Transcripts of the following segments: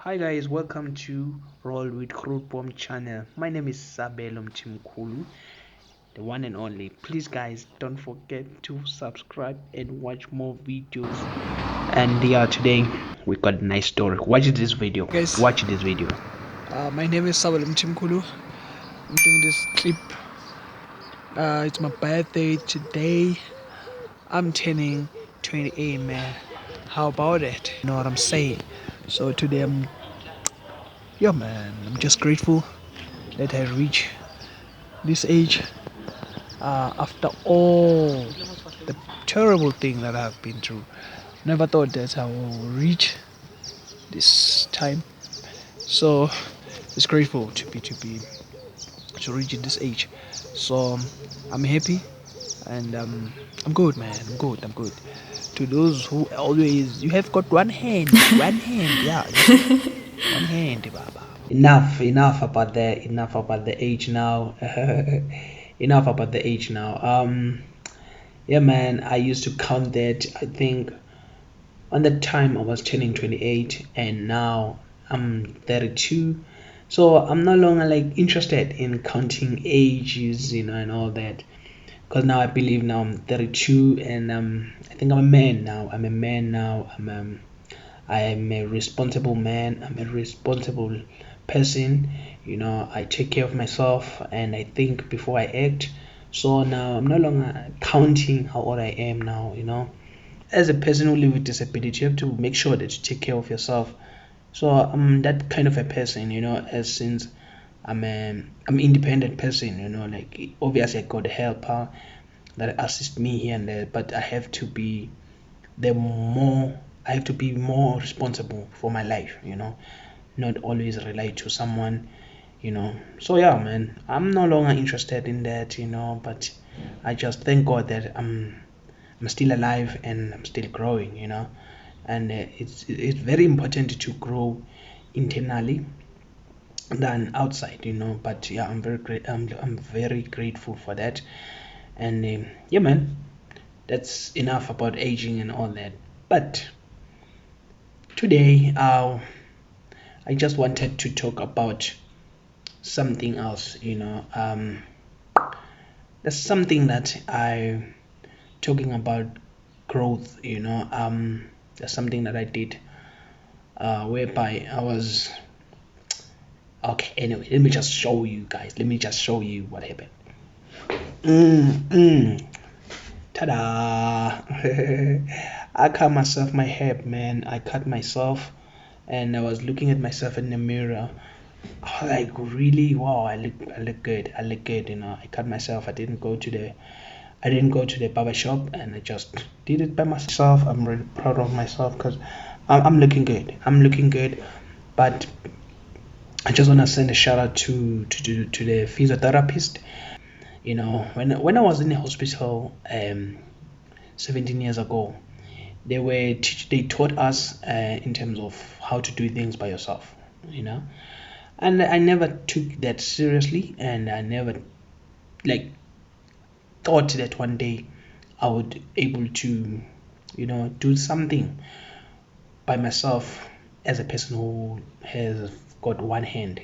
Hi guys, welcome to Roll with Crude Bomb channel. My name is Sabelo Mtimkulu, the one and only. Please guys, don't forget to subscribe and watch more videos. And yeah, today we got a nice story. Watch this video. Guys, Watch this video. my name is Sabalim Chimkulu. I'm doing this clip. It's my birthday today. I'm turning 28, man. How about it? You know what I'm saying? So today yeah, man. I'm just grateful that I reach this age. After all the terrible thing that I've been through, never thought that I will reach this time. So it's grateful to reach this age. So I'm happy and I'm good, man. I'm good. To those who always, you have got one hand, yeah, one hand, baba. Enough about the age now. Enough about the age now. Yeah, man. I used to count that. I think on that time I was turning 28 and now I'm 32, so I'm no longer like interested in counting ages, and all that, because now I believe now I'm 32 and I think I'm a man now. I am a responsible man. I'm a responsible person. I take care of myself and I think before I act. So now I'm no longer counting how old I am now. As a person who lives with disability, you have to make sure that you take care of yourself. So I'm that kind of a person, as since I'm independent person, like obviously I got a helper that assist me here and there, but I have to be more responsible for my life, not always rely to someone, So yeah, man, I'm no longer interested in that, but I just thank God that I'm still alive and I'm still growing, and it's very important to grow internally than outside, but yeah, I'm very grateful for that. And yeah, man, that's enough about aging and all that. But today I just wanted to talk about something else. That's something that I talking about growth. That's something that I did, whereby I was okay. Anyway, let me just show you guys. Let me just show you what happened. Ta-da! I cut myself my hair, man. I cut myself, and I was looking at myself in the mirror. I was like, really? Wow, I look good. I look good. I cut myself. I didn't go to the barber shop, and I just did it by myself. I'm really proud of myself because I'm looking good. I'm looking good, but I just want to send a shout out to the physiotherapist. When I was in the hospital 17 years ago, they taught us in terms of how to do things by yourself. And I never took that seriously, and I never like thought that one day I would able to do something by myself as a person who has got one hand.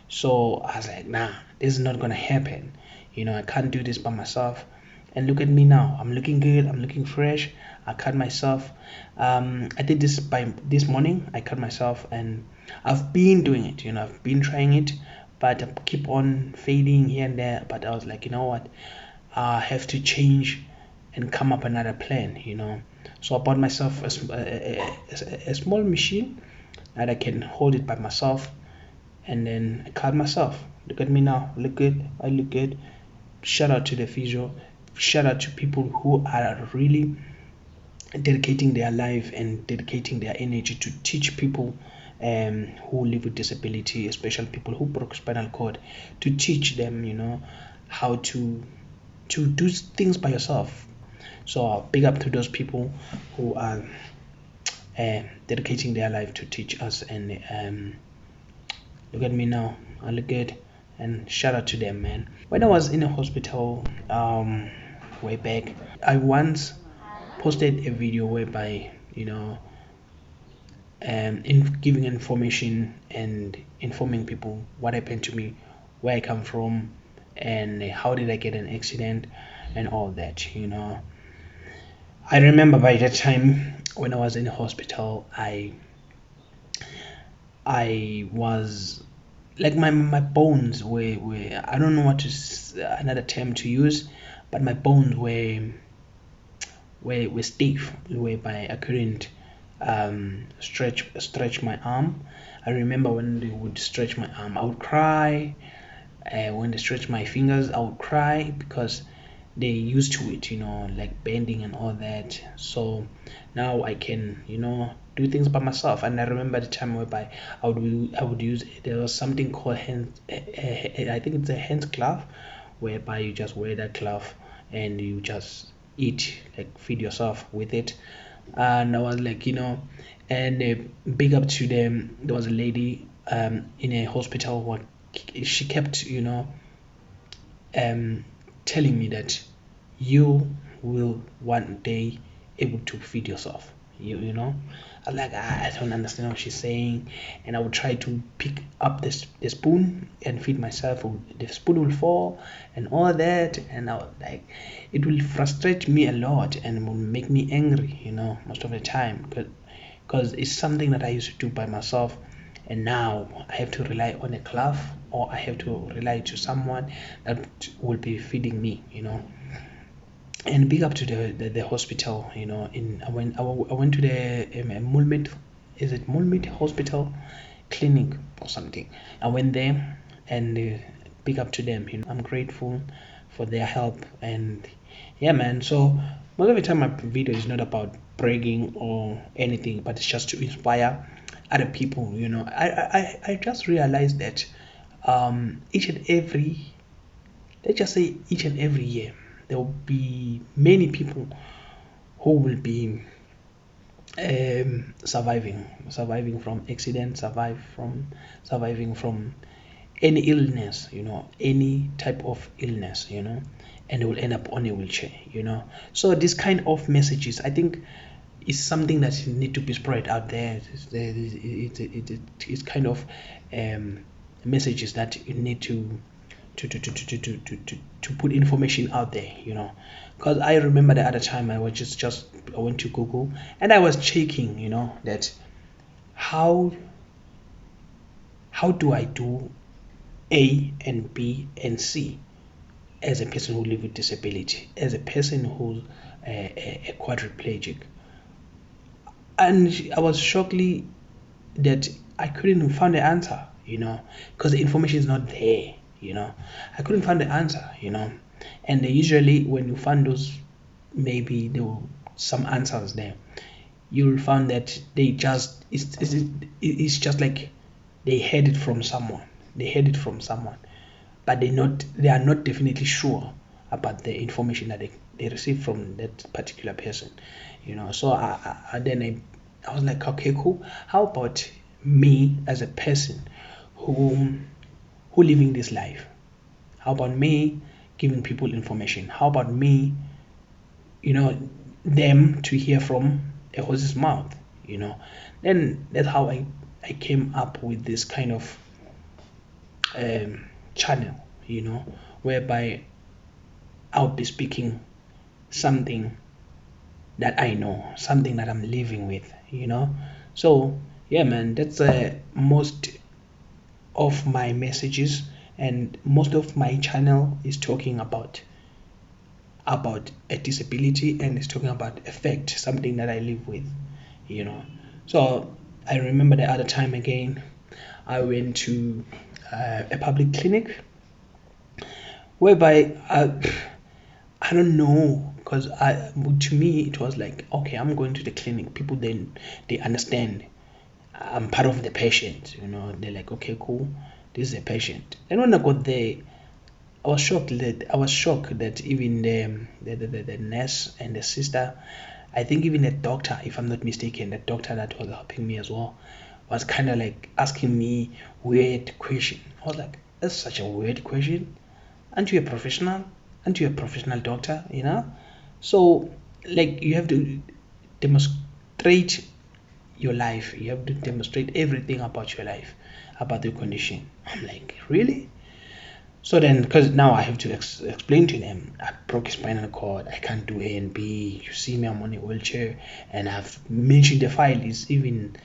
So I was like, nah, this is not gonna happen. I can't do this by myself. And look at me now. I'm looking good. I'm looking fresh. I cut myself. I did this by this morning. I cut myself, and I've been doing it. I've been trying it, but I keep on fading here and there. But I was like, you know what? I have to change and come up another plan. So I bought myself a small machine that I can hold it by myself, and then I cut myself. Look at me now. Look good. I look good. Shout out to the physio. Shout out to people who are really dedicating their life and dedicating their energy to teach people who live with disability, especially people who broke spinal cord, to teach them, how to do things by yourself. So big up to those people who are dedicating their life to teach us. And look at me now. I look good. And shout out to them, man. When I was in a hospital way back, I once posted a video whereby in giving information and informing people what happened to me, where I come from, and how did I get an accident, and all that. I remember by that time when I was in the hospital, I was like my bones were I don't know what another term to use, but my bones were stiff, whereby I couldn't stretch my arm. I remember when they would stretch my arm, I would cry. When they stretch my fingers, I would cry because they used to it, like bending and all that. So now I can, do things by myself. And I remember the time whereby I would use, there was something called I think it's a hand glove, whereby you just wear that glove and you just eat, like feed yourself with it. And I was like, and big up to them. There was a lady in a hospital what she kept, um, telling me that you will one day able to feed yourself. I was like, I don't understand what she's saying, and I would try to pick up the spoon and feed myself. The spoon will fall and all that, and I was like, it will frustrate me a lot and will make me angry, most of the time, because it's something that I used to do by myself, and now I have to rely on a glove, or I have to rely to someone that will be feeding me. And big up to the hospital. In I went to the Mulmit, is it Mulmit Hospital Clinic or something. I went there, and big up to them. I'm grateful for their help, and yeah, man. So most of the time, my video is not about bragging or anything, but it's just to inspire other people. I just realized that each and every, let's just say each and every year, there will be many people who will be surviving from accidents, surviving from any illness, any type of illness, and they will end up on a wheelchair. So this kind of messages, I think, is something that need to be spread out there. It's kind of messages that you need to put information out there, because I remember the other time I was just I went to Google and I was checking, that how do I do A and B and C as a person who live with disability, as a person who's a quadriplegic. And I was shockingly that I couldn't find the answer, because the information is not there, I couldn't find the answer, and usually when you find those, maybe there were some answers there, you'll find that they just it's just like they heard it from someone, but they are not definitely sure about the information that they received from that particular person. So I was like, okay, cool. How about me as a person who living this life? How about me giving people information? How about me, them to hear from a horse's mouth? Then that's how I came up with this kind of channel, whereby I'll be speaking something that I know, something that I'm living with. So yeah, man, that's most of my messages, and most of my channel is talking about a disability, and it's talking about effect, something that I live with. So I remember the other time again, I went to a public clinic, whereby I don't know, because to me it was like, okay, I'm going to the clinic. People then they understand I'm part of the patient. They're like, okay, cool, this is a patient. And when I got there, I was shocked that even the nurse and the sister, I think even the doctor, if I'm not mistaken, the doctor that was helping me as well, was kind of like asking me weird question. I was like, that's such a weird question. Aren't you a professional? Aren't you a professional doctor? So like you have to demonstrate your life. You have to demonstrate everything about your life, about your condition. I'm like, really? So then, because now I have to explain to them, I broke a spinal cord, I can't do A and B. You see me, I'm on a wheelchair, and I've mentioned the file is even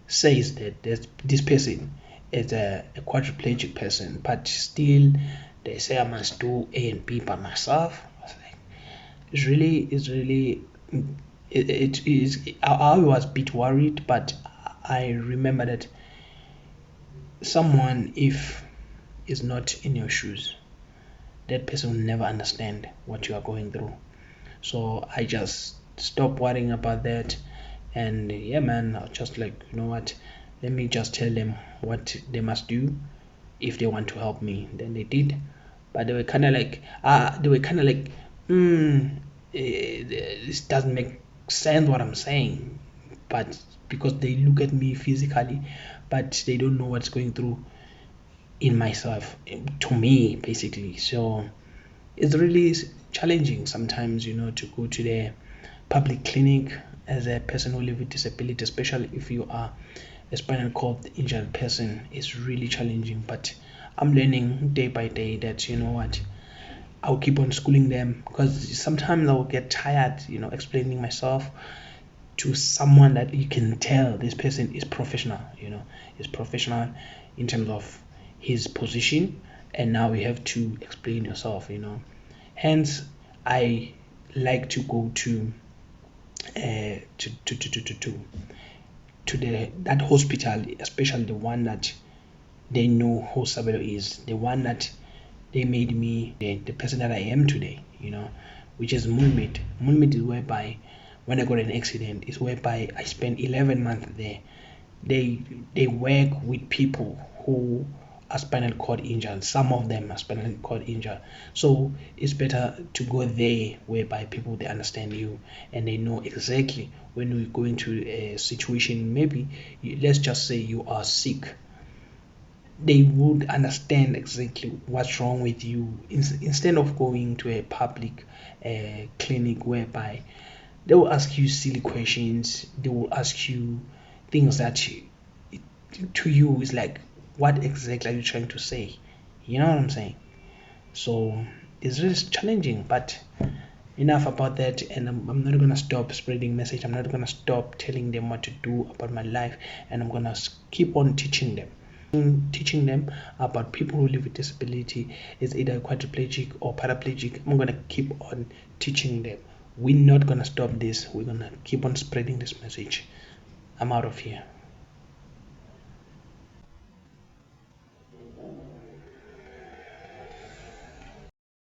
says that this person is a quadriplegic person, but still they say I must do A and B by myself. I was like, it's really, it is. I was a bit worried, but I remember that someone, if is not in your shoes, that person will never understand what you are going through. So I just stopped worrying about that. And yeah, man, I was just like, you know what, let me just tell them what they must do if they want to help me. Then they did, but they were kind of like, this doesn't make sense what I'm saying. But because they look at me physically, but they don't know what's going through in myself, to me, basically. So it's really challenging sometimes, to go to the public clinic as a person who lives with disability, especially if you are a spinal cord injured person. It's really challenging, but I'm learning day by day that, you know what, I'll keep on schooling them, because sometimes I'll get tired, explaining myself to someone that you can tell this person is professional, is professional in terms of his position, and now you have to explain yourself. Hence, I like to go to to the that hospital, especially the one that they know who Sabelo is, the one that they made me the person that I am today, which is Mulmit. Mulmit is whereby when I got an accident, is whereby I spent 11 months there. They work with people who are spinal cord injured. Some of them are spinal cord injured. So it's better to go there whereby people, they understand you and they know exactly when we go into a situation. Maybe let's just say you are sick, they would understand exactly what's wrong with you, instead of going to a public clinic whereby they will ask you silly questions. They will ask you things that to you is like, what exactly are you trying to say? You know what I'm saying? So it's really challenging, but enough about that. And I'm not gonna stop spreading message. I'm not gonna stop telling them what to do about my life, and I'm gonna keep on teaching them about people who live with disability, is either quadriplegic or paraplegic. I'm gonna keep on teaching them. We're not gonna stop this. We're gonna keep on spreading this message. I'm out of here.